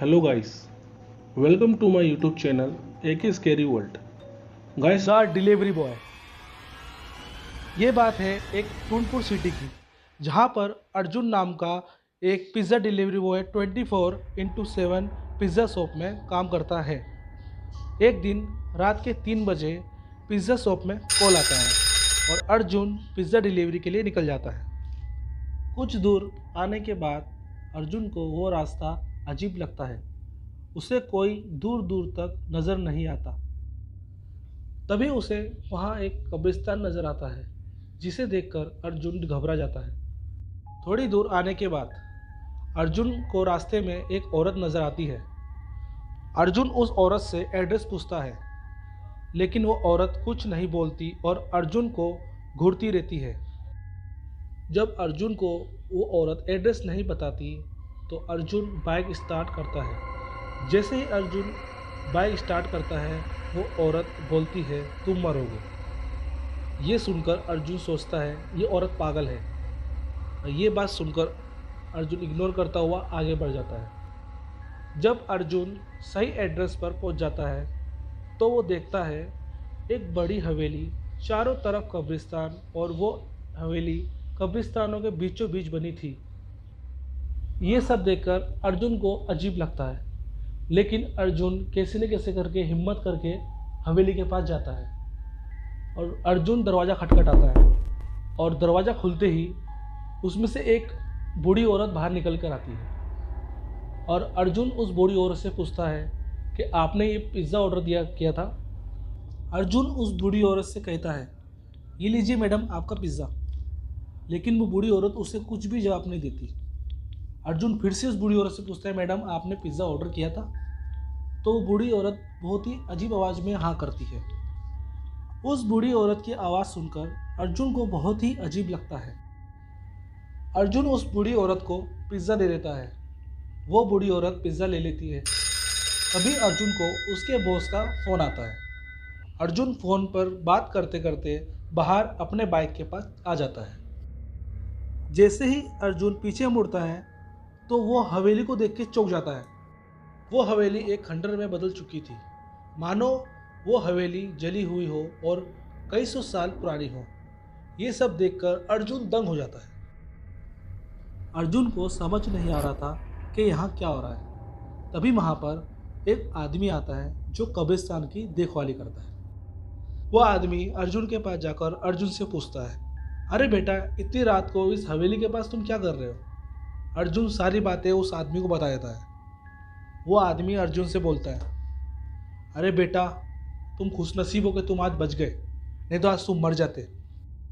Hello guys, welcome to my YouTube channel AK Scary World. Guys, the delivery boy. ये बात है एक टूनपुर city की, जहाँ पर अर्जुन नाम का एक pizza delivery boy 24x7 pizza shop में काम करता है। एक दिन रात के 3 बजे पिज़्ज़ा शॉप में कॉल आता है और अर्जुन पिज़्ज़ा डिलीवरी के लिए निकल जाता है। कुछ दूर आने के बाद अर्जुन को वो रास्ता अजीब लगता है। उसे कोई दूर दूर तक नज़र नहीं आता। तभी उसे वहाँ एक कब्रिस्तान नज़र आता है, जिसे देखकर अर्जुन घबरा जाता है। थोड़ी दूर आने के बाद अर्जुन को रास्ते में एक औरत नज़र आती है। अर्जुन उस औरत से एड्रेस पूछता है, लेकिन वो औरत कुछ नहीं बोलती और अर्जुन को घूरती रहती है। जब अर्जुन को वो औरत एड्रेस नहीं बताती तो अर्जुन बाइक स्टार्ट करता है। जैसे ही अर्जुन बाइक स्टार्ट करता है, वो औरत बोलती है, तुम मरोगे। ये सुनकर अर्जुन सोचता है ये औरत पागल है। ये बात सुनकर अर्जुन इग्नोर करता हुआ आगे बढ़ जाता है। जब अर्जुन सही एड्रेस पर पहुंच जाता है तो वो देखता है एक बड़ी हवेली, चारों तरफ कब्रिस्तान, और वो हवेली कब्रिस्तानों के बीचों बीच बनी थी। ये सब देखकर अर्जुन को अजीब लगता है, लेकिन अर्जुन कैसे न कैसे करके हिम्मत करके हवेली के पास जाता है और अर्जुन दरवाज़ा खटखटाता है और दरवाज़ा खुलते ही उसमें से एक बूढ़ी औरत बाहर निकल कर आती है और अर्जुन उस बूढ़ी औरत से पूछता है कि आपने ये पिज़्ज़ा ऑर्डर किया था। अर्जुन उस बूढ़ी औरत से कहता है, ये लीजिए मैडम आपका पिज़्ज़ा। लेकिन वो बूढ़ी औरत उसे कुछ भी जवाब नहीं देती। अर्जुन फिर से उस बूढ़ी औरत से पूछता है, मैडम आपने पिज़्ज़ा ऑर्डर किया था? तो वो बूढ़ी औरत बहुत ही अजीब आवाज़ में हाँ करती है। उस बूढ़ी औरत की आवाज़ सुनकर अर्जुन को बहुत ही अजीब लगता है। अर्जुन उस बूढ़ी औरत को पिज़्ज़ा दे देता है। वो बूढ़ी औरत पिज़्ज़ा ले लेती है। तभी अर्जुन को उसके बॉस का फ़ोन आता है। अर्जुन फ़ोन पर बात करते करते बाहर अपने बाइक के पास आ जाता है। जैसे ही अर्जुन पीछे मुड़ता है तो वो हवेली को देख के चौंक जाता है। वो हवेली एक खंडर में बदल चुकी थी, मानो वो हवेली जली हुई हो और कई सौ साल पुरानी हो। ये सब देखकर अर्जुन दंग हो जाता है। अर्जुन को समझ नहीं आ रहा था कि यहाँ क्या हो रहा है। तभी वहाँ पर एक आदमी आता है जो कब्रिस्तान की देखभाली करता है। वो आदमी अर्जुन के पास जाकर अर्जुन से पूछता है, अरे बेटा, इतनी रात को इस हवेली के पास तुम क्या कर रहे हो? अर्जुन सारी बातें उस आदमी को बता देता है। वो आदमी अर्जुन से बोलता है, अरे बेटा, तुम खुशनसीब हो कि तुम आज बच गए, नहीं तो आज तुम मर जाते।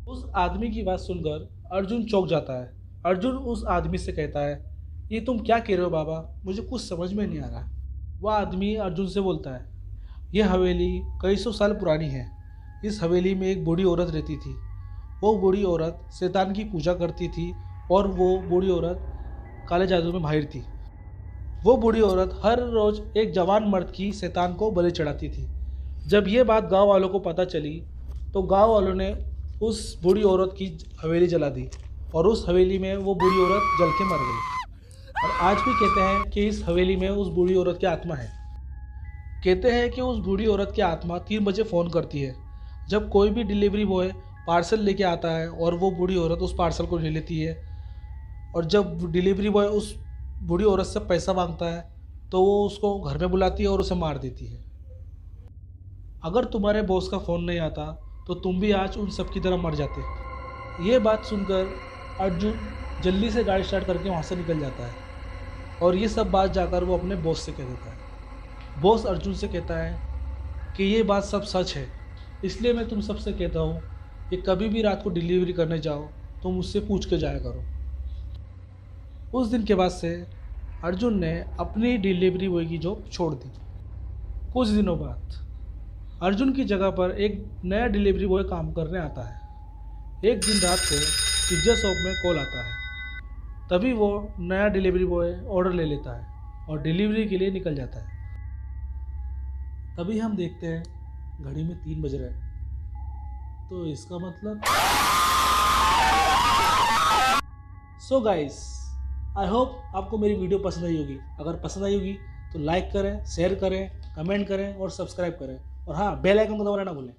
उस आदमी की बात सुनकर अर्जुन चौंक जाता है। अर्जुन उस आदमी से कहता है, ये तुम क्या कह रहे हो बाबा, मुझे कुछ समझ में नहीं आ रहा। वह आदमी अर्जुन से बोलता है, यह हवेली कई सौ साल पुरानी है। इस हवेली में एक बूढ़ी औरत रहती थी। वो बूढ़ी औरत शैतान की पूजा करती थी और वो बूढ़ी औरत काले जादू में माहिर थी। वो बूढ़ी औरत हर रोज़ एक जवान मर्द की शैतान को बलि चढ़ाती थी। जब ये बात गांव वालों को पता चली तो गांव वालों ने उस बूढ़ी औरत की हवेली जला दी और उस हवेली में वो बूढ़ी औरत जल के मर गई। और आज भी कहते हैं कि इस हवेली में उस बूढ़ी औरत की आत्मा है। कहते हैं कि उस बूढ़ी औरत की आत्मा 3 बजे फ़ोन करती है, जब कोई भी डिलीवरी बॉय पार्सल लेके आता है, और वो बूढ़ी औरत उस पार्सल को ले लेती है। और जब डिलीवरी बॉय उस बूढ़ी औरत से पैसा मांगता है तो वो उसको घर में बुलाती है और उसे मार देती है। अगर तुम्हारे बॉस का फ़ोन नहीं आता तो तुम भी आज उन सब की तरह मर जाते। ये बात सुनकर अर्जुन जल्दी से गाड़ी स्टार्ट करके वहाँ से निकल जाता है और ये सब बात जाकर वो अपने बॉस से कह देता है। बॉस अर्जुन से कहता है कि ये बात सब सच है, इसलिए मैं तुम सबसे कहता हूँ कि कभी भी रात को डिलीवरी करने जाओ तो मुझसे पूछ के जाया करो। उस दिन के बाद से अर्जुन ने अपनी डिलीवरी बॉय की जॉब छोड़ दी। कुछ दिनों बाद अर्जुन की जगह पर एक नया डिलीवरी बॉय काम करने आता है। एक दिन रात को पिज्ज़ा शॉप में कॉल आता है। तभी वो नया डिलीवरी बॉय ऑर्डर ले लेता है और डिलीवरी के लिए निकल जाता है। तभी हम देखते हैं घड़ी में 3 बज रहे हैं, तो इसका मतलब सो गाइस, आई होप आपको मेरी वीडियो पसंद आई होगी। अगर पसंद आई होगी तो लाइक करें, शेयर करें, कमेंट करें और सब्सक्राइब करें। और हाँ, बेल आइकन को दबाना ना भूलें।